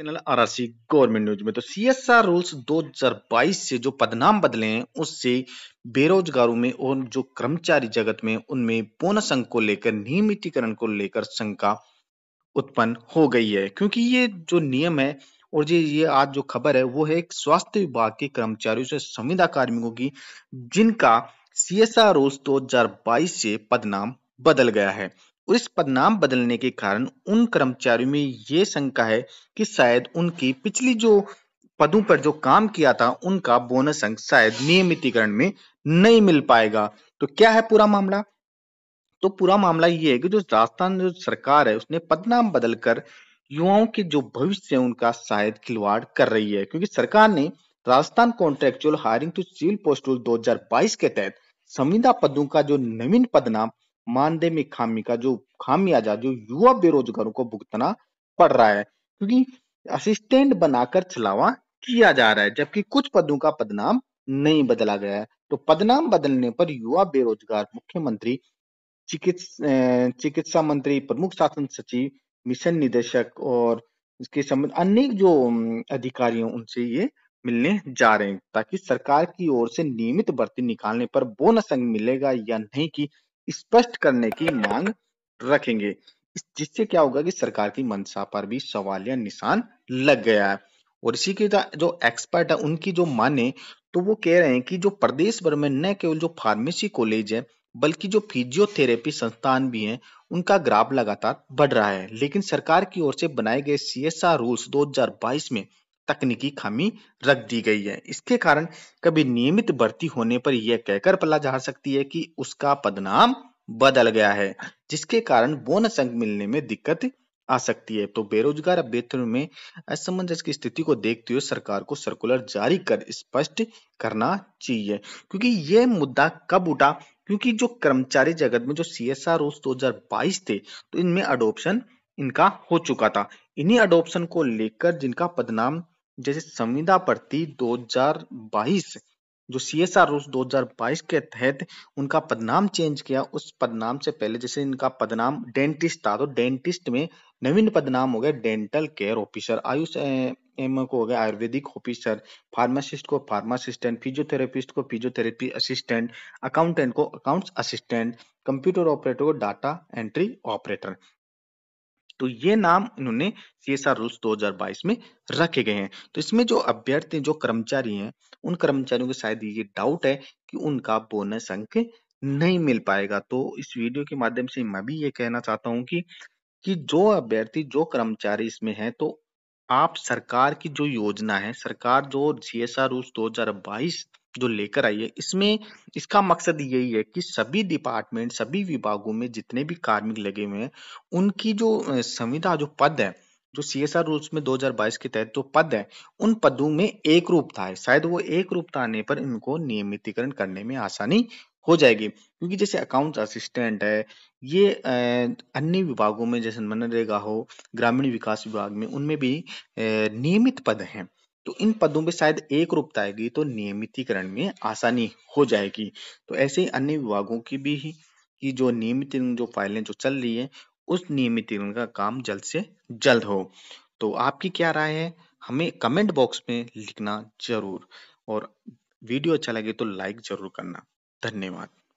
Channel RRC government news में। तो CSR rules 2022 से जो पदनाम बदले हैं उससे बेरोजगारों में और जो कर्मचारी जगत में उनमें बोनस अंक को लेकर नियमितीकरण को लेकर शंका उत्पन्न हो गई है, क्योंकि ये जो नियम है और ये आज जो खबर है वो है एक स्वास्थ्य विभाग के कर्मचारियों से संविदा कार्मिकों की, जिनका सीएसआर रूल्स 2022 से पदनाम बदल गया है। और इस पदनाम बदलने के कारण उन कर्मचारियों में ये शंका है कि शायद उनकी पिछली जो पदों पर जो काम किया था उनका बोनस अंक शायद नियमितीकरण में नहीं मिल पाएगा। तो क्या है पूरा मामला? तो पूरा मामला ये है कि जो राजस्थान जो सरकार है उसने पदनाम बदलकर युवाओं के जो भविष्य है उनका शायद खिलवाड़ कर रही है, क्योंकि सरकार ने Rajasthan contractual hiring to civil post rule 2022 के तहत संविदा पदों का जो नवीन पदनाम मानदेय में खामी का जो खामियाजा जो युवा बेरोजगारों को भुगतना पड़ रहा है, क्योंकि असिस्टेंट बनाकर छलावा किया जा रहा है जबकि कुछ पदों का पदनाम नहीं बदला गया है। तो पदनाम बदलने पर युवा बेरोजगार मुख्यमंत्री चिकित्सा मंत्री, प्रमुख शासन सचिव, मिशन निदेशक और इसके संबंध अनेक जो अधिकारियों उनसे ये मिलने जा रहे हैं, ताकि सरकार की ओर से नियमित भर्ती निकालने पर बोनस अंक मिलेगा या नहीं की स्पष्ट करने की मांग रखेंगे। जिससे क्या होगा कि सरकार की मंशा पर भी सवालिया निशान लग गया है। और इसी के जो एक्सपर्ट है उनकी जो माने तो वो कह रहे हैं कि जो प्रदेश भर में न केवल जो फार्मेसी कॉलेज है बल्कि जो फिजियोथेरेपी संस्थान भी हैं उनका ग्राफ लगातार बढ़ रहा है, लेकिन सरकार की ओर से बनाए गए सीएसआर रूल्स 2022 में तकनीकी खामी रख दी गई है। इसके कारण कभी नियमित भर्ती होने पर यह कहकर पला जा सकती है कि उसका पदनाम बदल गया है, जिसके कारण बोनस अंक मिलने में दिक्कत आ सकती है। तो बेरोजगार अभ्यर्थियों में असमंजस की स्थिति को देखते हुए सरकार को सर्कुलर जारी कर स्पष्ट करना चाहिए, क्योंकि यह मुद्दा कब उठा? क्योंकि जो कर्मचारी जगत में जो सीएसआर रूल्स 2022 थे तो इनमें अडोप्शन इनका हो चुका था। इन्हीं अडोप्शन को लेकर जिनका पदनाम जैसे संविदा भर्ती 2022 जो सीएसआर रूल्स 2022 के तहत उनका पदनाम चेंज किया, उस पदनाम से पहले जैसे इनका पदनाम डेंटिस्ट था तो डेंटिस्ट में नवीन पदनाम हो गया dental care officer, AYUSH M को हो गया आयुर्वेदिक ऑफिसर, फार्मासिस्ट को फार्मासिस्टेंट, फिजियोथेरेपिस्ट को फिजियोथेरेपी असिस्टेंट, अकाउंटेंट को अकाउंट्स असिस्टेंट, कंप्यूटर ऑपरेटर को डाटा एंट्री ऑपरेटर। तो ये नाम इन्होंने सीएसआर रूल्स 2022 में रखे गए हैं। तो इसमें जो अभ्यर्थी जो कर्मचारी हैं उन कर्मचारियों को शायद ये डाउट है कि उनका बोनस अंक नहीं मिल पाएगा। तो इस वीडियो के माध्यम से मैं भी ये कहना चाहता हूँ कि जो अभ्यर्थी जो कर्मचारी इसमें है तो आप सरकार की जो योजना है, सरकार जो सीएसआर रूल्स 2022 जो लेकर आई है, इसमें इसका मकसद यही है कि सभी डिपार्टमेंट, सभी विभागों में जितने भी कार्मिक लगे हुए हैं, उनकी जो संविदा जो पद है, जो सीएसआर रूल्स में 2022 के तहत जो पद है, उन पदों में एक रूपता है। शायद वो एक रूपता आने पर इनको नियमितीकरण करने में आसानी हो जाएगी। क्योंकि जैसे अकाउंट्स असिस्टेंट है, ये अन्य विभागों में जैसे मनरेगा हो, ग्रामीण विकास विभाग में उनमें भी नियमित पद हैं। तो इन पदों पे शायद एक रूपता आएगी तो नियमितीकरण में आसानी हो जाएगी। तो ऐसे ही अन्य विभागों की भी की जो नियमितीकरण जो फाइलें जो चल रही है उस नियमितीकरण का काम जल्द से जल्द हो। तो आपकी क्या राय है? हमें कमेंट बॉक्स में लिखना जरूर, और वीडियो अच्छा लगे तो लाइक जरूर करना। धन्यवाद।